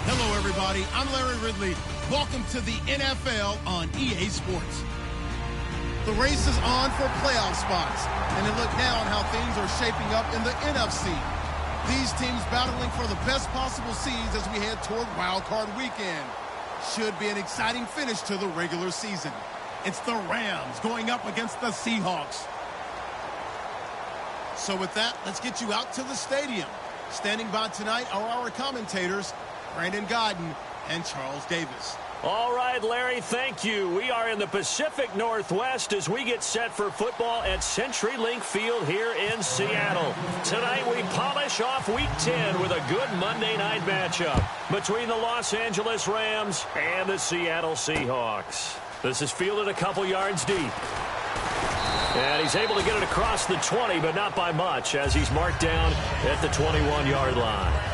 Hello, everybody. I'm Larry Ridley. Welcome to the NFL on EA Sports. The race is on for playoff spots, and a look now on how things are shaping up in the NFC. These teams battling for the best possible seeds as we head toward Wild Card Weekend. Should be an exciting finish to the regular season. It's the Rams going up against the Seahawks. So with that, let's get you out to the stadium. Standing by tonight are our commentators, Brandon Godden and Charles Davis. All right, Larry, thank you. We are in the Pacific Northwest as we get set for football at CenturyLink Field here in Seattle. Tonight we polish off Week 10 with a good Monday night matchup between the Los Angeles Rams and the Seattle Seahawks. This is fielded a couple yards deep. And he's able to get it across the 20, but not by much, as he's marked down at the 21-yard line.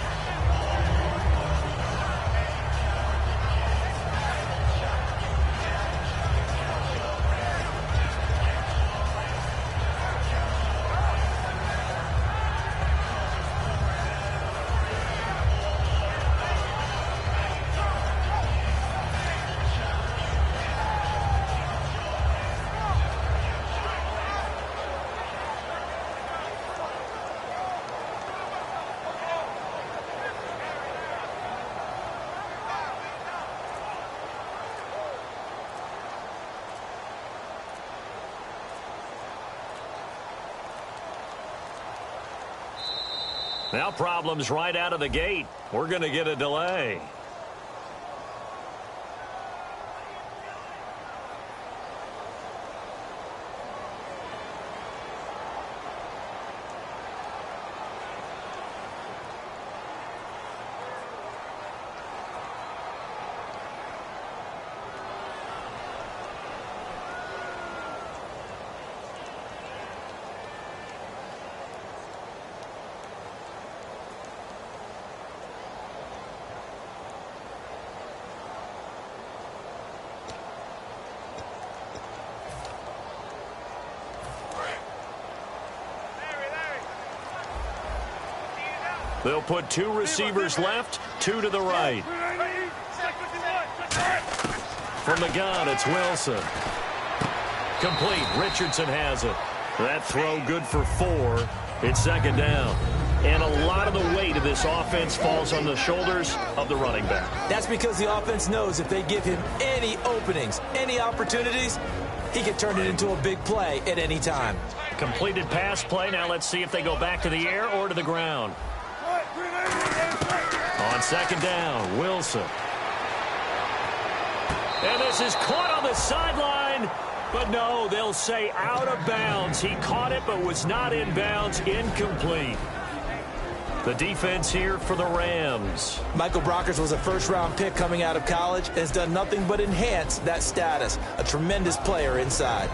Now problems right out of the gate. We're going to get a delay. They'll put two receivers left, two to the right. From the gun, it's Wilson. Complete. Richardson has it. That throw good for 4. It's second down. And a lot of the weight of this offense falls on the shoulders of the running back. That's because the offense knows if they give him any openings, any opportunities, he can turn it into a big play at any time. Completed pass play. Now let's see if they go back to the air or to the ground. On second down, Wilson. And this is caught on the sideline. But no, they'll say out of bounds. He caught it but was not in bounds. Incomplete. The defense here for the Rams. Michael Brockers was a first-round pick coming out of college and has done nothing but enhance that status. A tremendous player inside.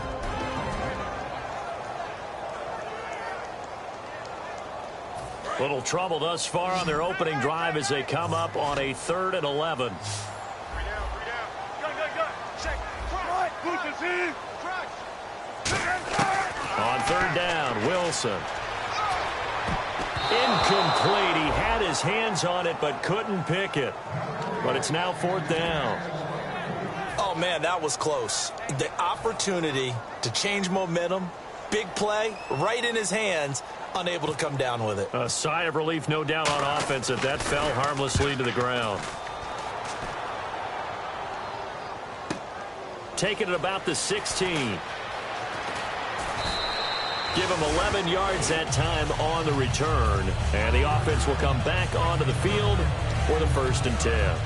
Little trouble thus far on their opening drive as they come up on a 3rd and 11. On 3rd down, Wilson. Incomplete. He had his hands on it but couldn't pick it. But it's now 4th down. Oh, man, that was close. The opportunity to change momentum, big play, right in his hands, unable to come down with it. A sigh of relief, no doubt, on offense that fell harmlessly to the ground. Taking it about the 16. Give him 11 yards that time on the return. And the offense will come back onto the field for the 1st and 10.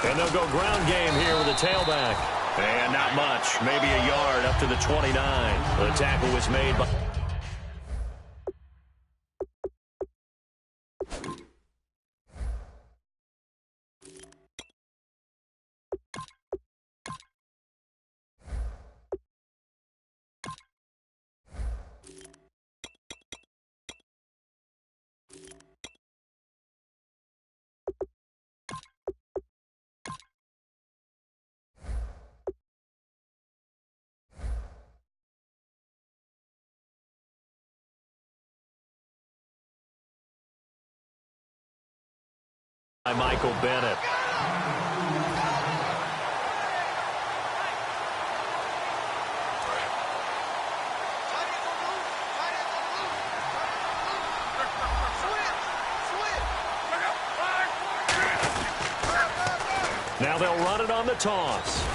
And they'll go ground game here with a tailback. And not much, maybe a yard up to the 29. The tackle was made by... by Michael Bennett. Now they'll run it on the toss.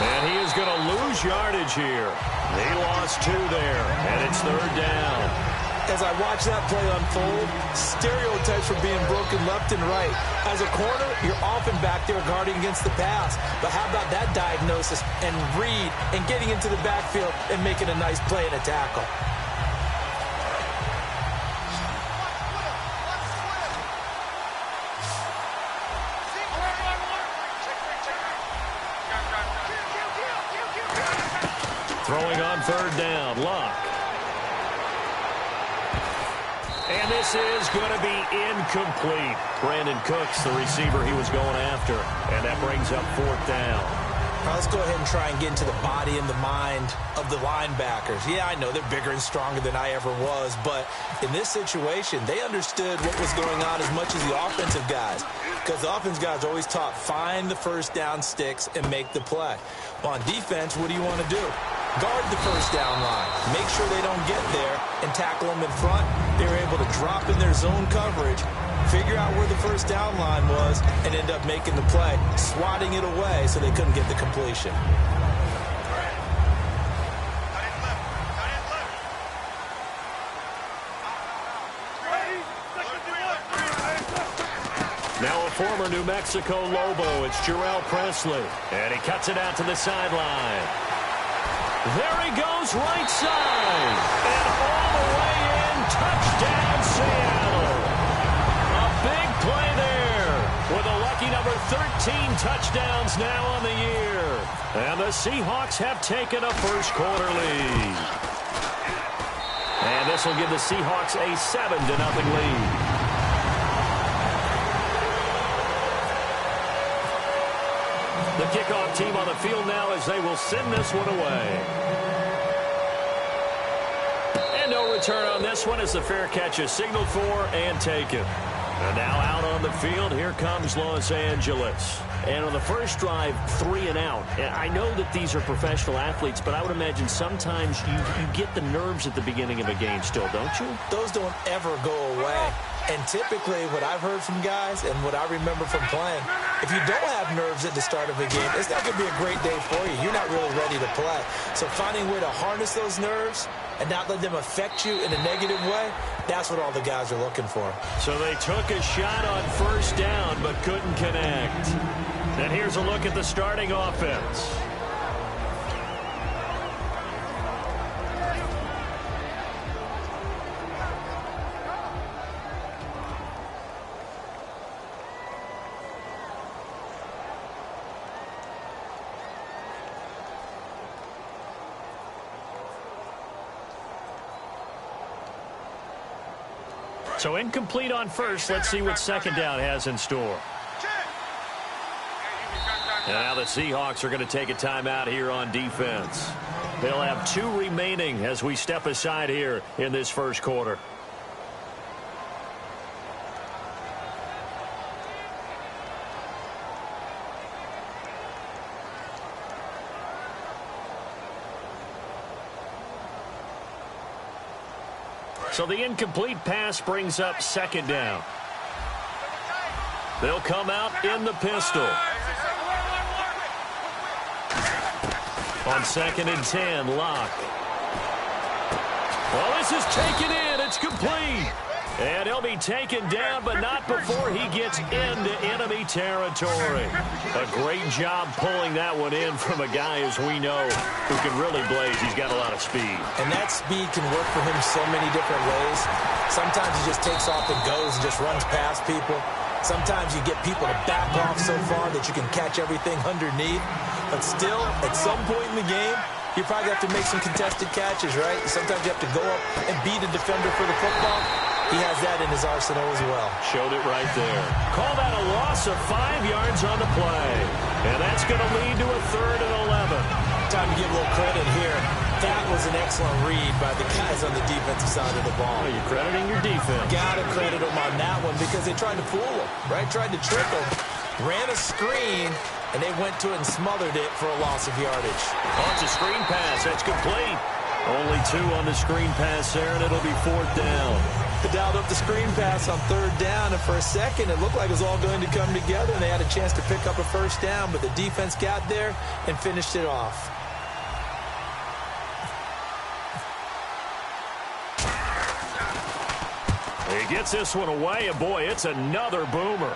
And he is going to lose yardage here. He lost 2 there, and it's 3rd down. As I watch that play unfold, stereotypes are being broken left and right. As a corner, you're often back there guarding against the pass. But how about that diagnosis and read and getting into the backfield and making a nice play and a tackle? Throwing on 3rd down, Luck. And this is going to be incomplete. Brandon Cooks, the receiver he was going after. And that brings up 4th down. Now let's go ahead and try and get into the body and the mind of the linebackers. Yeah, I know they're bigger and stronger than I ever was, but in this situation, they understood what was going on as much as the offensive guys. Because the offensive guys are always taught, find the 1st down sticks and make the play. Well, on defense, what do you want to do? Guard the 1st down line. Make sure they don't get there and tackle them in front. They were able to drop in their zone coverage, figure out where the 1st down line was, and end up making the play, swatting it away so they couldn't get the completion. Now a former New Mexico Lobo, it's Jarrell Presley. And he cuts it out to the sideline. There he goes, right side. And all the way in, touchdown Seattle. A big play there with a lucky number 13 touchdowns now on the year. And the Seahawks have taken a first-quarter lead. And this will give the Seahawks a 7-0 lead. The kickoff team on the field now as they will send this one away. And no return on this one as the fair catch is signaled for and taken. And now out on the field, here comes Los Angeles. And on the first drive, 3 and out. And I know that these are professional athletes, but I would imagine sometimes you get the nerves at the beginning of a game still, don't you? Those don't ever go away. And typically what I've heard from guys and what I remember from playing, if you don't have nerves at the start of a game, it's not going to be a great day for you. You're not really ready to play. So finding a way to harness those nerves and not let them affect you in a negative way, that's what all the guys are looking for. So they took a shot on 1st down but couldn't connect. And here's a look at the starting offense. So incomplete on 1st. Let's see what 2nd down has in store. And now the Seahawks are going to take a timeout here on defense. They'll have 2 remaining as we step aside here in this first quarter. So the incomplete pass brings up 2nd down. They'll come out in the pistol. On 2nd and 10, Locke. Well, this is taken in. It's complete. And he'll be taken down, but not before he gets into enemy territory. A great job pulling that one in from a guy, as we know, who can really blaze. He's got a lot of speed. And that speed can work for him so many different ways. Sometimes he just takes off and goes and just runs past people. Sometimes you get people to back off so far that you can catch everything underneath. But still, at some point in the game, you probably have to make some contested catches, right? Sometimes you have to go up and beat a defender for the football. He has that in his arsenal as well. Showed it right there. Call that a loss of 5 yards on the play. And that's going to lead to a 3rd and 11. Time to give a little credit here. That was a an excellent read by the guys on the defensive side of the ball. Well, you're crediting your defense. Got to credit them on that one because they tried to fool them, right? Tried to trick them. Ran a screen, and they went to it and smothered it for a loss of yardage. Oh, it's a screen pass. That's complete. Only 2 on the screen pass there, and it'll be 4th down. They dialed up the screen pass on 3rd down, and for a second, it looked like it was all going to come together, and they had a chance to pick up a 1st down, but the defense got there and finished it off. He gets this one away, and boy, it's another boomer.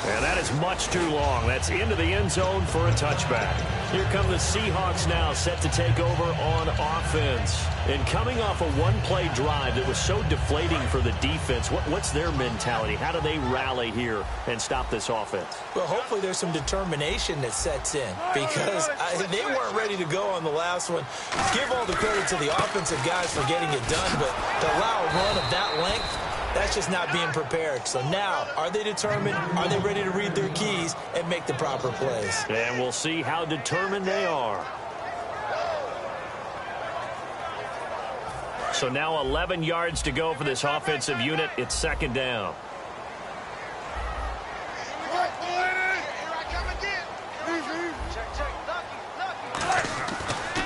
And that is much too long. That's into the end zone for a touchback. Here come the Seahawks now, set to take over on offense. And coming off a one-play drive that was so deflating for the defense, what's their mentality? How do they rally here and stop this offense? Well, hopefully there's some determination that sets in because they weren't ready to go on the last one. Give all the credit to the offensive guys for getting it done, but to allow a run of that length, that's just not being prepared. So now, are they determined? Are they ready to read their keys and make the proper plays? And we'll see how determined they are. So now 11 yards to go for this offensive unit. It's 2nd down.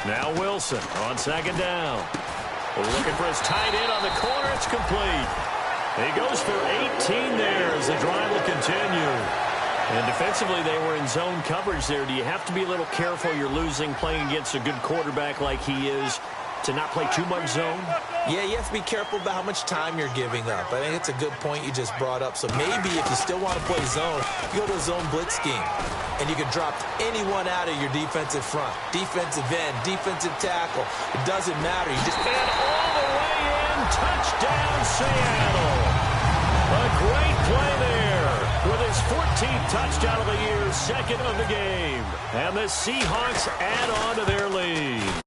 Now Wilson on 2nd down. Looking for his tight end on the corner. It's complete. He goes for 18 there as the drive will continue. And defensively, they were in zone coverage there. Do you have to be a little careful? You're losing playing against a good quarterback like he is to not play too much zone? Yeah, you have to be careful about how much time you're giving up. I think it's a good point you just brought up. So maybe if you still want to play zone, you go to a zone blitz scheme. And you can drop anyone out of your defensive front. Defensive end, defensive tackle. It doesn't matter. You just... And all the way in, touchdown Seattle. A great play there with his 14th touchdown of the year, 2nd of the game. And the Seahawks add on to their lead.